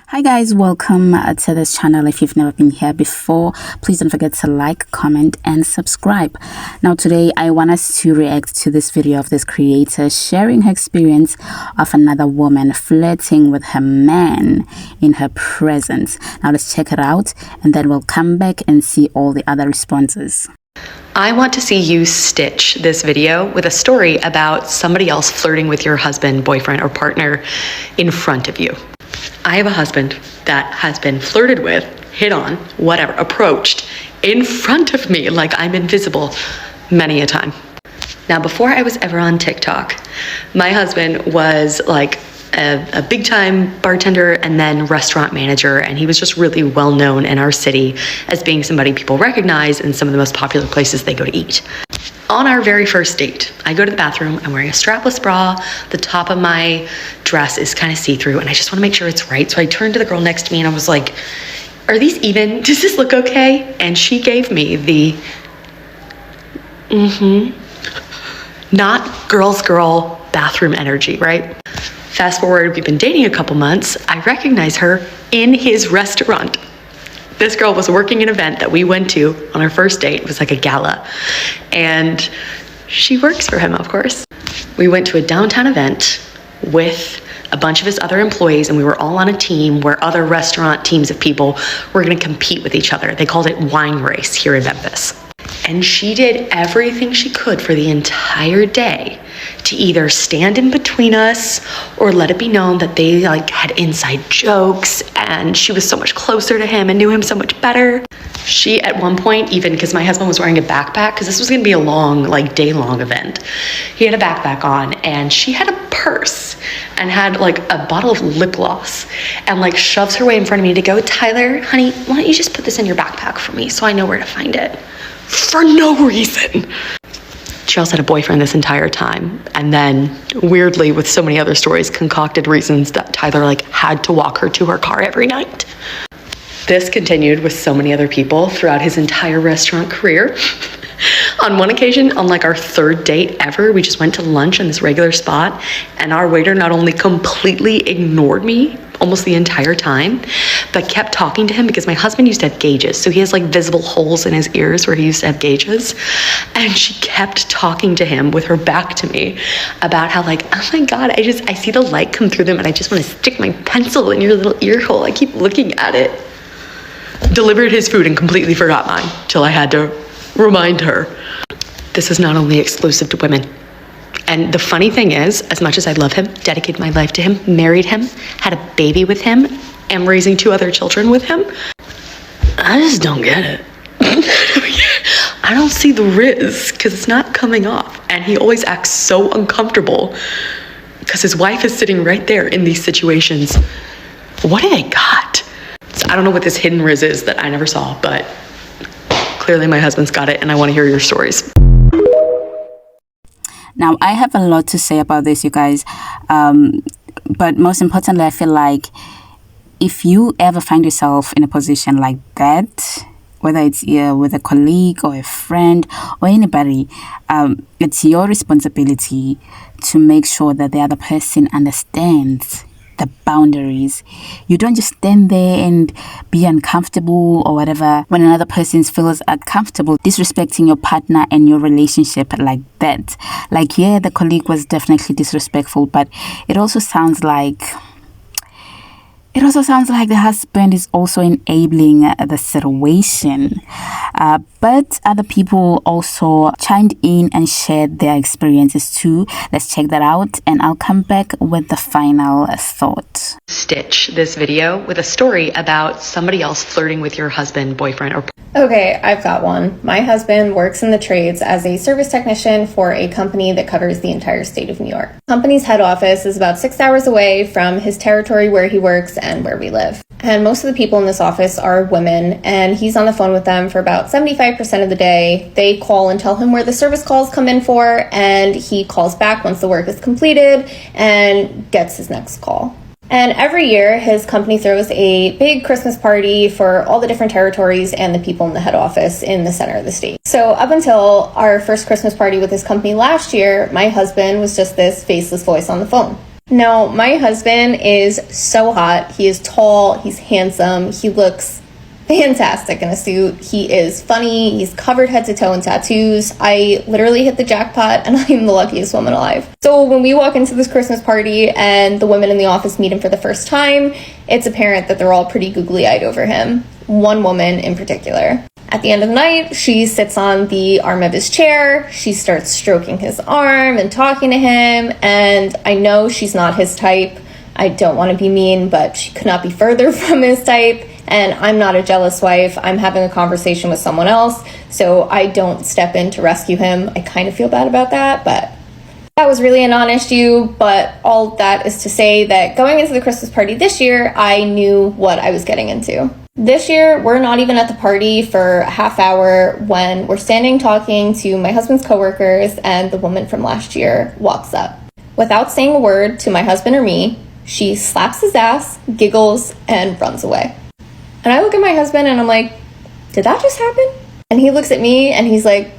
Hi guys, welcome to this channel. If you've never been here before, please don't forget to like, comment and subscribe. Now today I want us to react to this video of this creator sharing her experience of another woman flirting with her man in her presence. Now let's check it out and then we'll come back and see all the other responses. I want to see you stitch this video with a story about somebody else flirting with your husband, boyfriend, or partner in front of you. I have a husband that has been flirted with, hit on, whatever, approached in front of me like I'm invisible many a time. Now, before I was ever on TikTok, my husband was like a big time bartender and then restaurant manager, and he was just really well known in our city as being somebody people recognize in some of the most popular places they go to eat. On our very first date, I go to the bathroom, I'm wearing a strapless bra, the top of my dress is kind of see-through, and I just want to make sure it's right. So I turned to the girl next to me and I was like, are these even? Does this look okay? And she gave me the not girl's girl bathroom energy, right? Fast forward, we've been dating a couple months. I recognize her in his restaurant. This girl was working an event that we went to on our first date. It was like a gala. And she works for him, of course. We went to a downtown event with a bunch of his other employees, and we were all on a team where other restaurant teams of people were gonna compete with each other. They called it wine race here in Memphis. And she did everything she could for the entire day to either stand in between us or let it be known that they had inside jokes and she was so much closer to him and knew him so much better. She at one point, even because my husband was wearing a backpack, because this was gonna be a long, day-long event, he had a backpack on and she had a purse and had a bottle of lip gloss and shoves her way in front of me to go, Tyler, honey, why don't you just put this in your backpack for me so I know where to find it? For no reason. She also had a boyfriend this entire time, and then weirdly, with so many other stories, concocted reasons that Tyler had to walk her to her car every night. This continued with so many other people throughout his entire restaurant career. On one occasion, on our third date ever, we just went to lunch in this regular spot, and our waiter not only completely ignored me almost the entire time, but kept talking to him because my husband used to have gauges. So he has visible holes in his ears where he used to have gauges. And she kept talking to him with her back to me about how oh my God, I see the light come through them and I just want to stick my pencil in your little ear hole. I keep looking at it. Delivered his food and completely forgot mine till I had to remind her. This is not only exclusive to women. And the funny thing is, as much as I love him, dedicated my life to him, married him, had a baby with him, am raising 2 other children with him, I just don't get it. I don't see the riz because it's not coming off. And he always acts so uncomfortable because his wife is sitting right there in these situations. What do they got? So I don't know what this hidden riz is that I never saw, but clearly my husband's got it and I want to hear your stories. Now, I have a lot to say about this, you guys. But most importantly, I feel like if you ever find yourself in a position like that, whether it's with a colleague or a friend or anybody, it's your responsibility to make sure that the other person understands the boundaries. You don't just stand there and be uncomfortable or whatever when another person feels uncomfortable disrespecting your partner and your relationship like that. Yeah, the colleague was definitely disrespectful, but it also sounds like the husband is also enabling the situation. But other people also chimed in and shared their experiences too. Let's check that out and I'll come back with the final thought. Stitch this video with a story about somebody else flirting with your husband, boyfriend, or Okay, I've got one. My husband works in the trades as a service technician for a company that covers the entire state of New York. The company's head office is about 6 hours away from his territory where he works and where we live. And most of the people in this office are women, and he's on the phone with them for about 75% of the day. They call and tell him where the service calls come in for, and he calls back once the work is completed and gets his next call. And every year, his company throws a big Christmas party for all the different territories and the people in the head office in the center of the state. So up until our first Christmas party with his company last year, my husband was just this faceless voice on the phone. Now, my husband is so hot. He is tall, he's handsome, he looks fantastic in a suit. He is funny, he's covered head to toe in tattoos. I literally hit the jackpot and I'm the luckiest woman alive. So when we walk into this Christmas party and the women in the office meet him for the first time, it's apparent that they're all pretty googly-eyed over him. One woman in particular. At the end of the night, she sits on the arm of his chair, she starts stroking his arm and talking to him, and I know she's not his type. I don't want to be mean, but she could not be further from his type. And I'm not a jealous wife. I'm having a conversation with someone else, so I don't step in to rescue him. I kind of feel bad about that, but that was really a non-issue. But all that is to say that going into the Christmas party this year, I knew what I was getting into. This year, we're not even at the party for a half hour when we're standing talking to my husband's coworkers and the woman from last year walks up. Without saying a word to my husband or me, she slaps his ass, giggles, and runs away. And I look at my husband and I'm like, did that just happen? And he looks at me and he's like,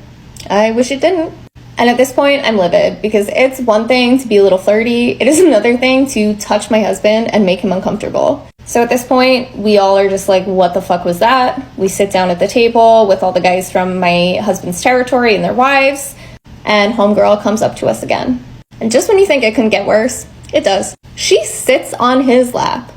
I wish it didn't. And at this point, I'm livid because it's one thing to be a little flirty. It is another thing to touch my husband and make him uncomfortable. So at this point, we all are just like, what the fuck was that? We sit down at the table with all the guys from my husband's territory and their wives, and homegirl comes up to us again. And just when you think it couldn't get worse, it does. She sits on his lap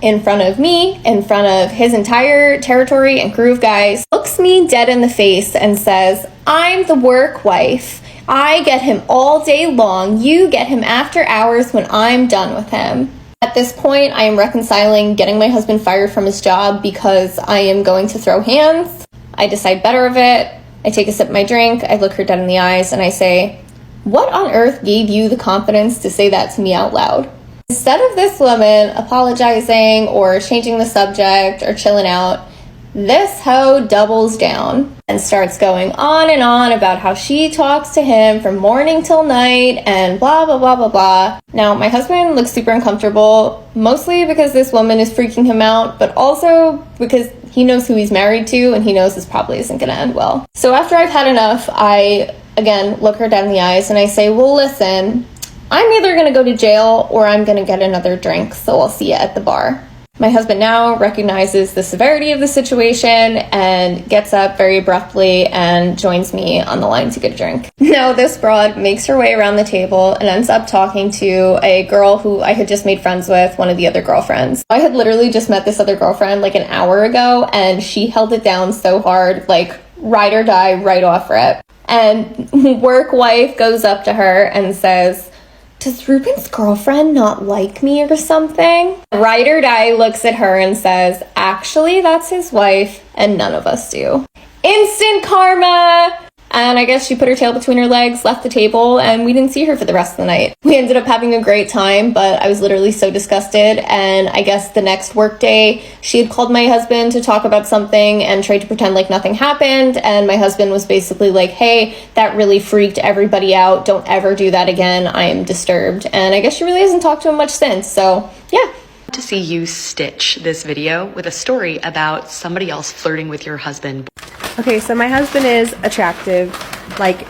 in front of me, in front of his entire territory and crew of guys, looks me dead in the face and says, I'm the work wife. I get him all day long. You get him after hours when I'm done with him. At this point, I am reconciling getting my husband fired from his job because I am going to throw hands. I decide better of it. I take a sip of my drink. I look her dead in the eyes and I say, what on earth gave you the confidence to say that to me out loud? Instead of this woman apologizing or changing the subject or chilling out, this hoe doubles down and starts going on and on about how she talks to him from morning till night and blah, blah, blah, blah, blah. Now, my husband looks super uncomfortable, mostly because this woman is freaking him out, but also because he knows who he's married to and he knows this probably isn't going to end well. So after I've had enough, I, again, look her down in the eyes and I say, well, listen, I'm either going to go to jail or I'm going to get another drink, so I'll see you at the bar. My husband now recognizes the severity of the situation and gets up very abruptly and joins me on the line to get a drink. Now, this broad makes her way around the table and ends up talking to a girl who I had just made friends with, one of the other girlfriends. I had literally just met this other girlfriend like an hour ago, and she held it down so hard, like ride or die, right off rip. And work wife goes up to her and says, does Ruben's girlfriend not like me or something? Ride or die looks at her and says, actually, that's his wife, and none of us do. Instant karma! And I guess she put her tail between her legs, left the table, and we didn't see her for the rest of the night. We ended up having a great time, but I was literally so disgusted, and I guess the next work day, she had called my husband to talk about something and tried to pretend like nothing happened, and my husband was basically like, hey, that really freaked everybody out. Don't ever do that again. I am disturbed. And I guess she really hasn't talked to him much since, so yeah. To see you stitch this video with a story about somebody else flirting with your husband. Okay, so my husband is attractive. Like,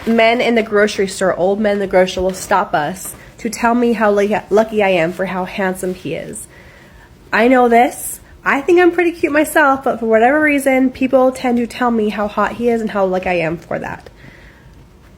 men in the grocery store, old men in the grocery store will stop us to tell me how lucky I am for how handsome he is. I know this. I think I'm pretty cute myself, but for whatever reason, people tend to tell me how hot he is and how lucky I am for that.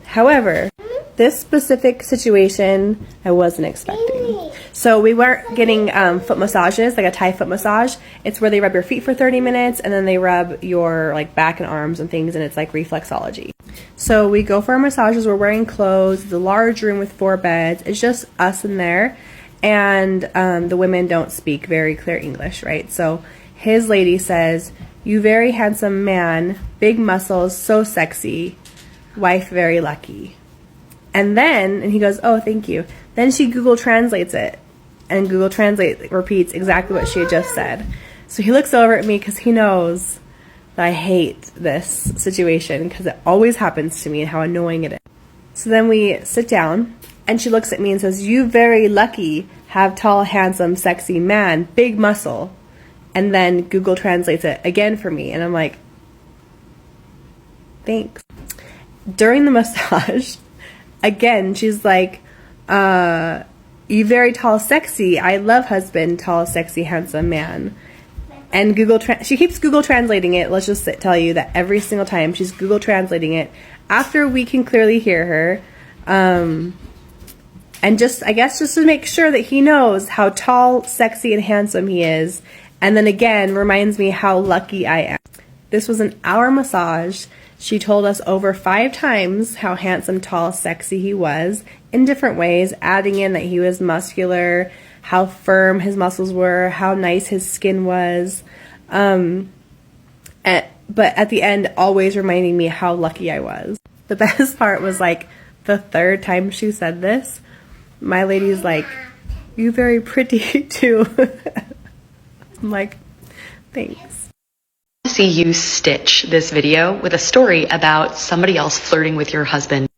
However, this specific situation, I wasn't expecting. So we weren't getting foot massages, like a Thai foot massage. It's where they rub your feet for 30 minutes and then they rub your like back and arms and things, and it's like reflexology. So we go for our massages. We're wearing clothes. It's a large room with 4 beds. It's just us in there, and the women don't speak very clear English, right? So his lady says, "You very handsome man, big muscles, so sexy, wife very lucky." And he goes, "Oh, thank you." Then she Google translates it, and Google Translate repeats exactly what she had just said. So he looks over at me because he knows that I hate this situation because it always happens to me and how annoying it is. So then we sit down, and she looks at me and says, "You very lucky, have tall, handsome, sexy man, big muscle." And then Google translates it again for me, and I'm like, thanks. During the massage, again, she's like, You very tall, sexy. I love husband, tall, sexy, handsome man. And she keeps Google translating it. Let's just tell you that every single time she's Google translating it after we can clearly hear her. And just to make sure that he knows how tall, sexy, and handsome he is. And then again, reminds me how lucky I am. This was an hour massage. She told us over 5 times how handsome, tall, sexy he was in different ways, adding in that he was muscular, how firm his muscles were, how nice his skin was. But at the end, always reminding me how lucky I was. The best part was like the 3rd time she said this, my lady's like, "You very pretty too." I'm like, thanks. See you stitch this video with a story about somebody else flirting with your husband.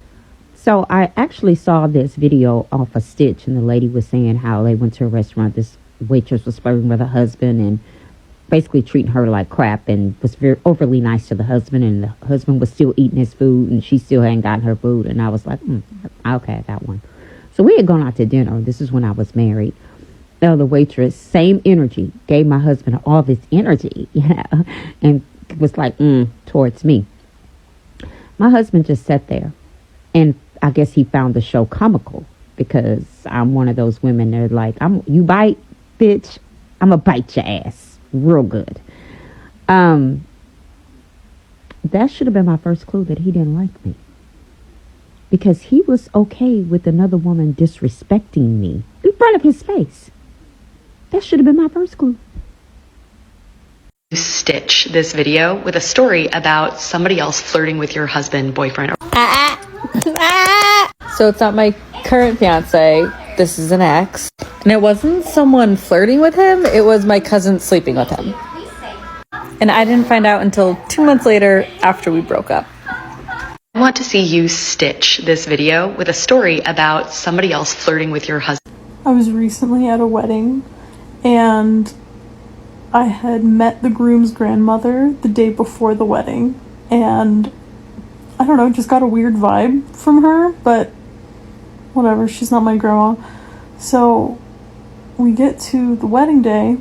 So I actually saw this video off a Stitch, and the lady was saying how they went to a restaurant. This waitress was flirting with her husband and basically treating her like crap, and was very overly nice to the husband, and the husband was still eating his food, and she still hadn't gotten her food. And I was like, okay, I got one. So we had gone out to dinner. This is when I was married. The waitress, same energy, gave my husband all this energy, and was like, towards me. My husband just sat there, and I guess he found the show comical, because I'm one of those women that are like, you bite, bitch, I'm gonna bite your ass real good. That should have been my first clue that he didn't like me, because he was okay with another woman disrespecting me in front of his face. That should have been my first clue. Stitch this video with a story about somebody else flirting with your husband, boyfriend, or So it's not my current fiance. This is an ex. And it wasn't someone flirting with him. It was my cousin sleeping with him. And I didn't find out until 2 months later after we broke up. I want to see you stitch this video with a story about somebody else flirting with your husband. I was recently at a wedding, and I had met the groom's grandmother the day before the wedding, and I don't know, just got a weird vibe from her, but whatever, she's not my grandma. So we get to the wedding day,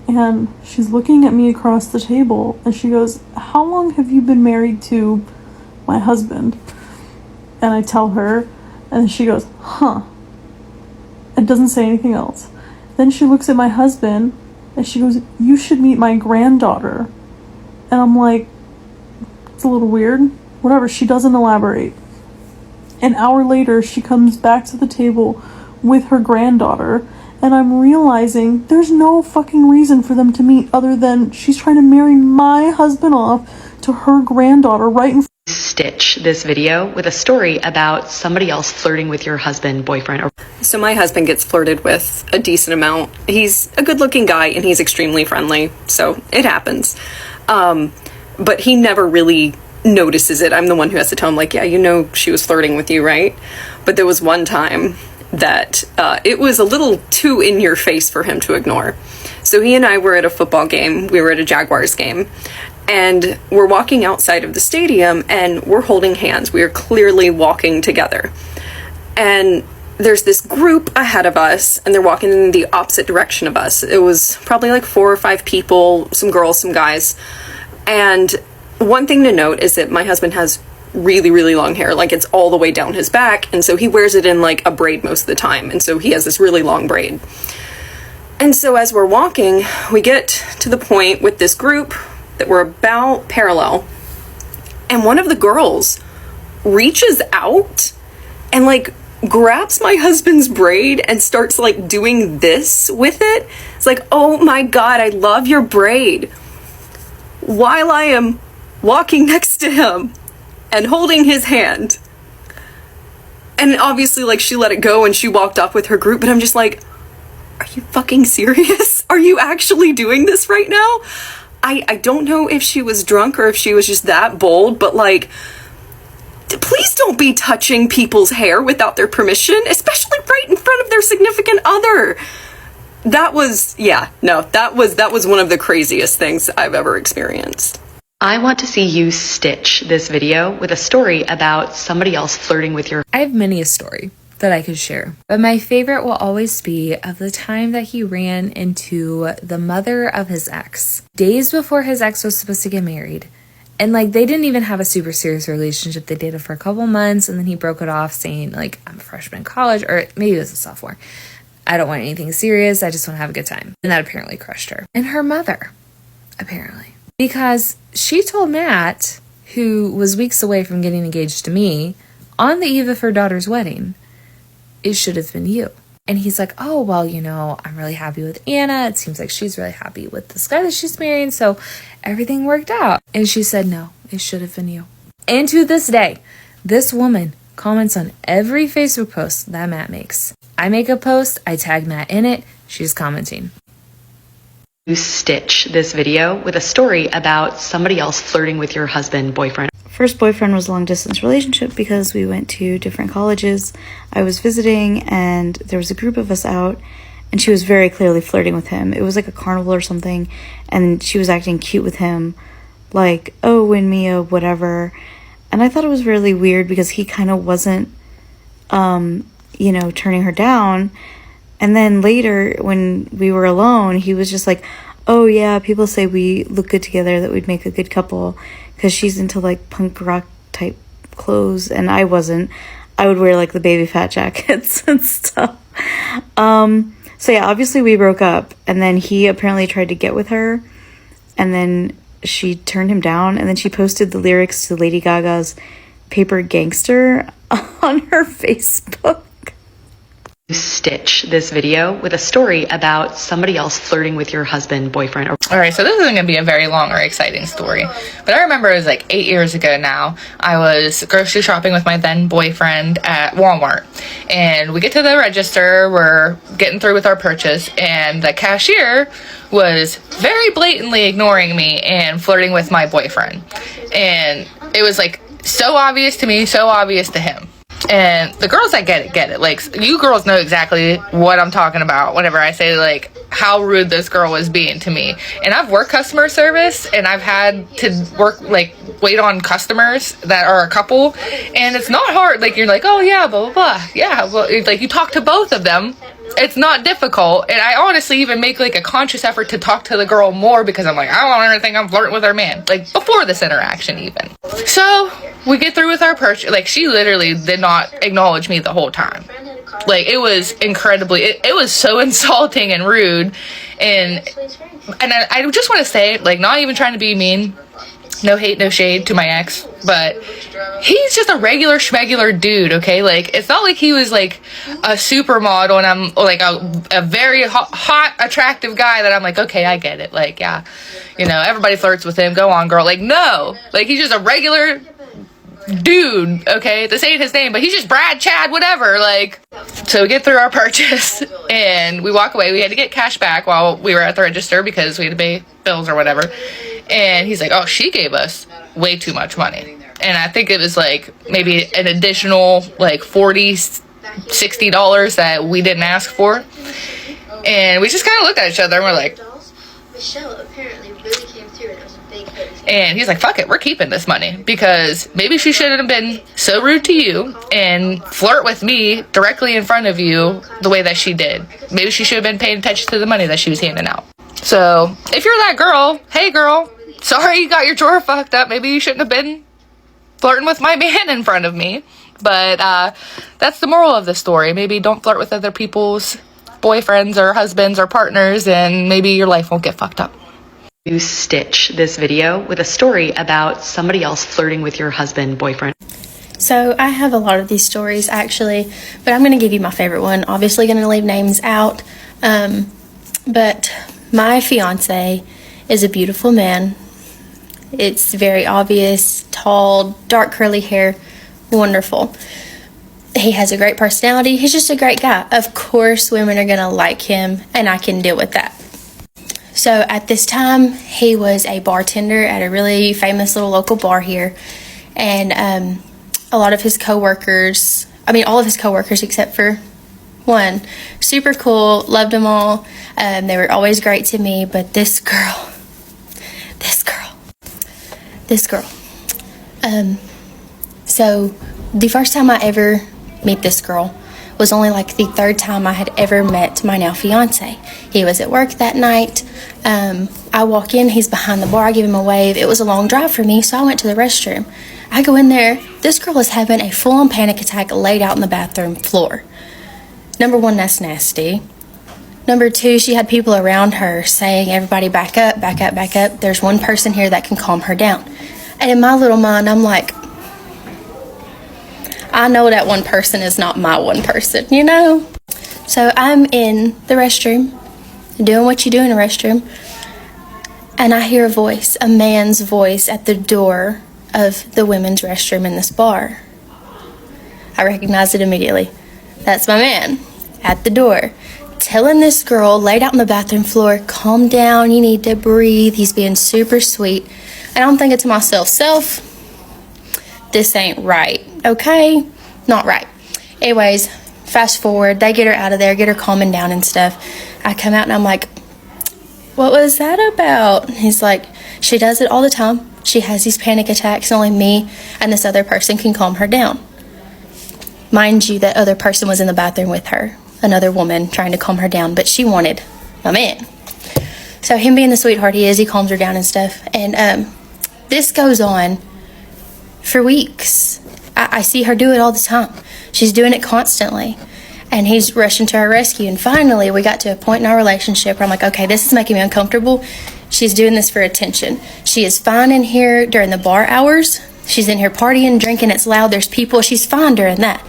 and she's looking at me across the table, and she goes, "How long have you been married to my husband?" And I tell her, and she goes, "Huh," and doesn't say anything else. Then she looks at my husband, and she goes, "You should meet my granddaughter." And I'm like, it's a little weird. Whatever, she doesn't elaborate. An hour later, she comes back to the table with her granddaughter, and I'm realizing there's no fucking reason for them to meet other than she's trying to marry my husband off to her granddaughter right in front. Stitch this video with a story about somebody else flirting with your husband, boyfriend, or So my husband gets flirted with a decent amount. He's a good-looking guy, and he's extremely friendly, so it happens. But he never really notices it. I'm the one who has to tell him, like, yeah, you know she was flirting with you, right? But there was one time that it was a little too in your face for him to ignore. So he and I were at a football game. We were at a Jaguars game. And we're walking outside of the stadium, and we're holding hands. We are clearly walking together. And there's this group ahead of us, and they're walking in the opposite direction of us. It was probably like 4 or 5 people, some girls, some guys. And one thing to note is that my husband has really, really long hair. Like, it's all the way down his back. And so he wears it in like a braid most of the time. And so he has this really long braid. And so as we're walking, we get to the point with this group that were about parallel, and one of the girls reaches out and like grabs my husband's braid and starts like doing this with it. It's like, "Oh my God, I love your braid," while I am walking next to him and holding his hand. And obviously, like, she let it go and she walked off with her group, but I'm just like, are you fucking serious? Are you actually doing this right now? I don't know if she was drunk or if she was just that bold, but like, please don't be touching people's hair without their permission, especially right in front of their significant other. That was one of the craziest things I've ever experienced. I want to see you stitch this video with a story about somebody else flirting with your... I have many a story. that I could share. But my favorite will always be of the time that he ran into the mother of his ex, days before his ex was supposed to get married. And like, they didn't even have a super serious relationship. They dated for a couple months, and then he broke it off saying like, I'm a freshman in college, or maybe it was a sophomore. I don't want anything serious. I just want to have a good time. And that apparently crushed her. And her mother, apparently. Because she told Matt, who was weeks away from getting engaged to me, on the eve of her daughter's wedding, it should have been you. And he's like, oh, well, you know, I'm really happy with Anna. It seems like she's really happy with this guy that she's marrying. So everything worked out. And she said, no, it should have been you. And to this day, this woman comments on every Facebook post that Matt makes. I make a post, I tag Matt in it, she's commenting. You stitch this video with a story about somebody else flirting with your husband, boyfriend. First boyfriend was a long distance relationship because we went to different colleges. I was visiting and there was a group of us out and she was very clearly flirting with him. It was like a carnival or something and she was acting cute with him, like, oh, win me a whatever. And I thought it was really weird because he kind of wasn't, you know, turning her down. And then later when we were alone, he was just like, oh yeah, people say we look good together, that we'd make a good couple, because she's into like punk rock type clothes and I wasn't. I would wear like the baby fat jackets and stuff. So yeah, obviously we broke up and then he apparently tried to get with her and then she turned him down, and then she posted the lyrics to Lady Gaga's Paper Gangster on her Facebook. You stitch this video with a story about somebody else flirting with your husband, boyfriend. All right, so this isn't going to be a very long or exciting story, but I remember it was like 8 years ago now. I was grocery shopping with my then boyfriend at Walmart, and we get to the register, we're getting through with our purchase, and the cashier was very blatantly ignoring me and flirting with my boyfriend. And it was like so obvious to me, so obvious to him. And the girls that get it. Like, you girls know exactly what I'm talking about whenever I say, like, how rude this girl was being to me. And I've worked customer service, and I've had to work, like, wait on customers that are a couple. And it's not hard. Like, you're like, oh, yeah, blah, blah, blah. Yeah, well, like, you talk to both of them. It's not difficult. And I honestly even make, like, a conscious effort to talk to the girl more because I'm like, I don't want her to think I'm flirting with her man. Like, before this interaction, even. So, we get through with our purchase. Like, she literally did not acknowledge me the whole time. Like, it was incredibly, it was so insulting and rude. And I just want to say, like, not even trying to be mean, no hate, no shade to my ex, but he's just a regular schmegular dude, okay? Like, it's not like he was like a supermodel and I'm like a very hot, attractive guy that I'm like, okay, I get it. Like, yeah, you know, everybody flirts with him. Go on, girl. Like, no, like, he's just a regular dude, okay? This ain't his name, but he's just Brad, Chad, whatever. Like, so we get through our purchase and we walk away. We had to get cash back while we were at the register because we had to pay bills or whatever. And he's like, oh, she gave us way too much money. And I think it was like maybe an additional like $40, $60 that we didn't ask for. And we just kind of looked at each other and we're like, Michelle apparently really came through and it was a big hit. And he's like, fuck it, we're keeping this money because maybe she shouldn't have been so rude to you and flirt with me directly in front of you the way that she did. Maybe she should have been paying attention to the money that she was handing out. So if you're that girl, hey girl, sorry you got your drawer fucked up. Maybe you shouldn't have been flirting with my man in front of me. But that's the moral of the story. Maybe don't flirt with other people's boyfriends or husbands or partners, and maybe your life won't get fucked up. You stitch this video with a story about somebody else flirting with your husband, boyfriend. So I have a lot of these stories actually, but I'm going to give you my favorite one. Obviously going to leave names out, but my fiance is a beautiful man. It's very obvious, tall, dark curly hair, wonderful. He has a great personality. He's just a great guy. Of course, women are going to like him, and I can deal with that. So at this time, he was a bartender at a really famous little local bar here, and a lot of his coworkers, all of his coworkers except for one, super cool, loved them all. They were always great to me, but this girl. So the first time I ever meet this girl was only like the third time I had ever met my now fiance. He was at work that night. I walk in, he's behind the bar, I give him a wave. It was a long drive for me, so I went to the restroom. I go in there, this girl is having a full-on panic attack laid out on the bathroom floor. Number one, that's nasty. Number two, she had people around her saying, everybody back up, back up, back up. There's one person here that can calm her down. And in my little mind, I'm like, I know that one person is not my one person, you know? So I'm in the restroom, doing what you do in a restroom, and I hear a voice, a man's voice at the door of the women's restroom in this bar. I recognize it immediately. That's my man at the door, telling this girl laid out on the bathroom floor, calm down, you need to breathe. He's being super sweet. And I'm thinking to myself, this ain't right, okay? Not right. Anyways, fast forward, they get her out of there, get her calming down and stuff. I come out and I'm like, what was that about? He's like, she does it all the time. She has these panic attacks, only me and this other person can calm her down. Mind you, that other person was in the bathroom with her, another woman trying to calm her down, but she wanted a man. So him being the sweetheart he is, he calms her down and stuff. And this goes on for weeks. I see her do it all the time. She's doing it constantly. And he's rushing to her rescue. And finally, we got to a point in our relationship where I'm like, okay, this is making me uncomfortable. She's doing this for attention. She is fine in here during the bar hours. She's in here partying, drinking, it's loud, there's people. She's fine during that.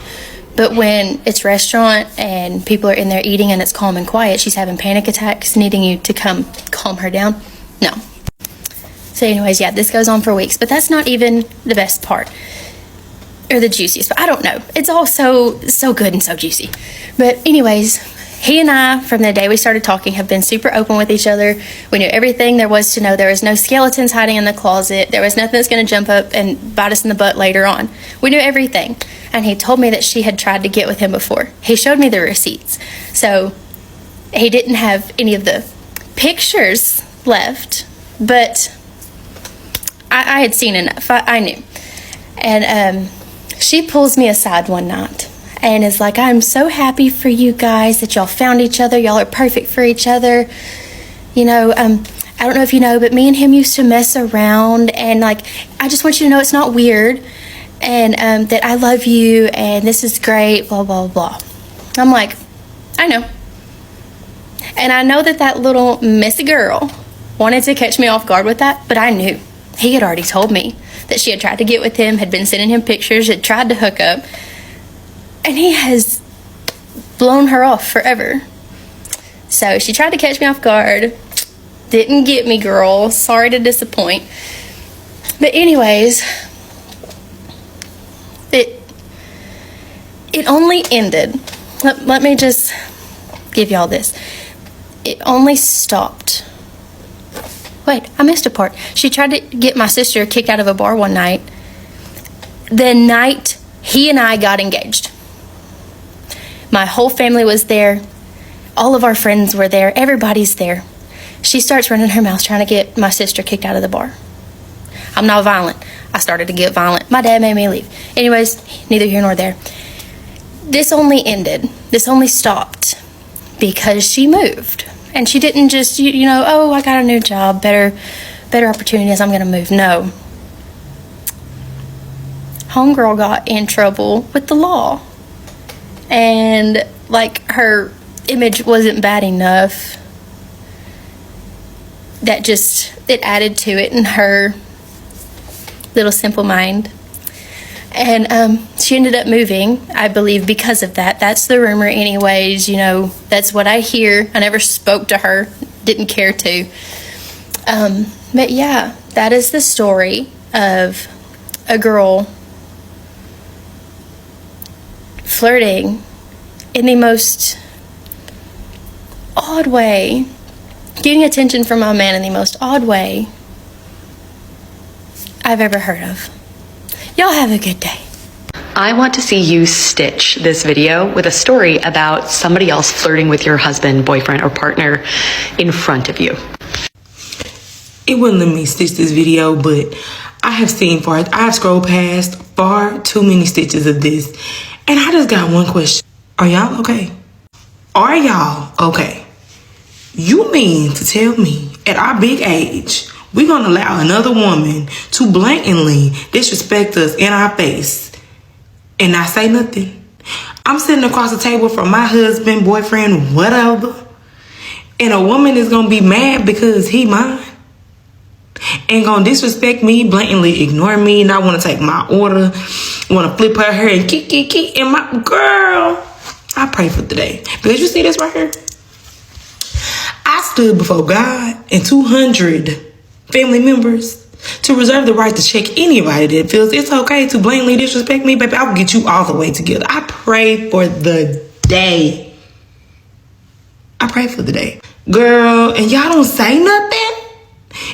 But when it's restaurant and people are in there eating and it's calm and quiet, she's having panic attacks, needing you to come calm her down. No. So anyways, yeah, this goes on for weeks. But that's not even the best part. Or the juiciest, but I don't know. It's all so good and so juicy. But anyways, he and I, from the day we started talking, have been super open with each other. We knew everything there was to know. There was no skeletons hiding in the closet. There was nothing that's going to jump up and bite us in the butt later on. We knew everything. And he told me that she had tried to get with him before. He showed me the receipts. So he didn't have any of the pictures left, but I had seen enough. I knew. And she pulls me aside one night and is like, I'm so happy for you guys that y'all found each other. Y'all are perfect for each other. You know, I don't know if you know, but me and him used to mess around, and like, I just want you to know it's not weird, and that I love you and this is great, blah, blah, blah. I'm like, I know. And I know that little messy girl wanted to catch me off guard with that, but I knew. He had already told me that she had tried to get with him, had been sending him pictures, had tried to hook up, and he has blown her off forever. So she tried to catch me off guard. Didn't get me, girl. Sorry to disappoint. But anyways, it only ended. Let me just give y'all this. It only stopped. Wait, I missed a part. She tried to get my sister kicked out of a bar one night. The night he and I got engaged. My whole family was there. All of our friends were there. Everybody's there. She starts running her mouth trying to get my sister kicked out of the bar. I'm not violent. I started to get violent. My dad made me leave. Anyways, neither here nor there. This only ended. This only stopped because she moved. And she didn't just, you know, oh, I got a new job, better opportunities, I'm going to move. No. Homegirl got in trouble with the law. And, like, her image wasn't bad enough. That just, it added to it in her little simple mind. And she ended up moving, I believe, because of that. That's the rumor anyways, you know, that's what I hear. I never spoke to her, didn't care to. But yeah, that is the story of a girl flirting in the most odd way, getting attention from my man in the most odd way I've ever heard of. Y'all have a good day. I want to see you stitch this video with a story about somebody else flirting with your husband, boyfriend, or partner in front of you. It wouldn't let me stitch this video, but I have scrolled past far too many stitches of this, and I just got one question. Are y'all okay? Are y'all okay? You mean to tell me at our big age, we're gonna allow another woman to blatantly disrespect us in our face and not say nothing? I'm sitting across the table from my husband, boyfriend, whatever, and a woman is gonna be mad because he mine and gonna disrespect me, blatantly ignore me, not want to take my order, want to flip her hair and keep and my girl. I pray for today because you see this right here. I stood before God and 200 family members to reserve the right to check anybody that feels it's okay to blatantly disrespect me, baby. I'll get you all the way together. I pray for the day. I pray for the day. Girl, and y'all don't say nothing?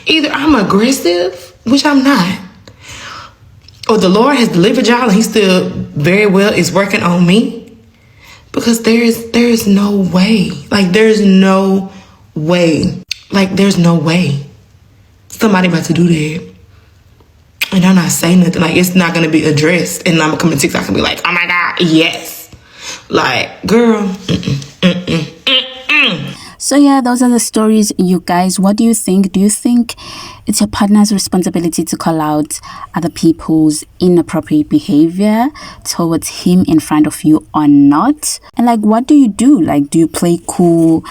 Either I'm aggressive, which I'm not, or the Lord has delivered y'all and he still very well is working on me. Because there is no way. Like, there's no way. Like, there's no way somebody about to do that and I'm not saying nothing. Like, it's not going to be addressed. And I'm going to come to TikTok and be like, oh my God, yes. Like, girl. So yeah, those are the stories, you guys. What do you think? Do you think it's your partner's responsibility to call out other people's inappropriate behavior towards him in front of you or not? And like, what do you do? Like, do you play cool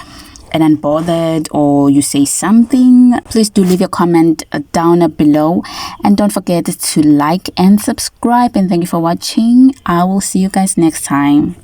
and unbothered, or you say something? Please do leave your comment down below, and don't forget to like and subscribe. And thank you for watching. I will see you guys next time.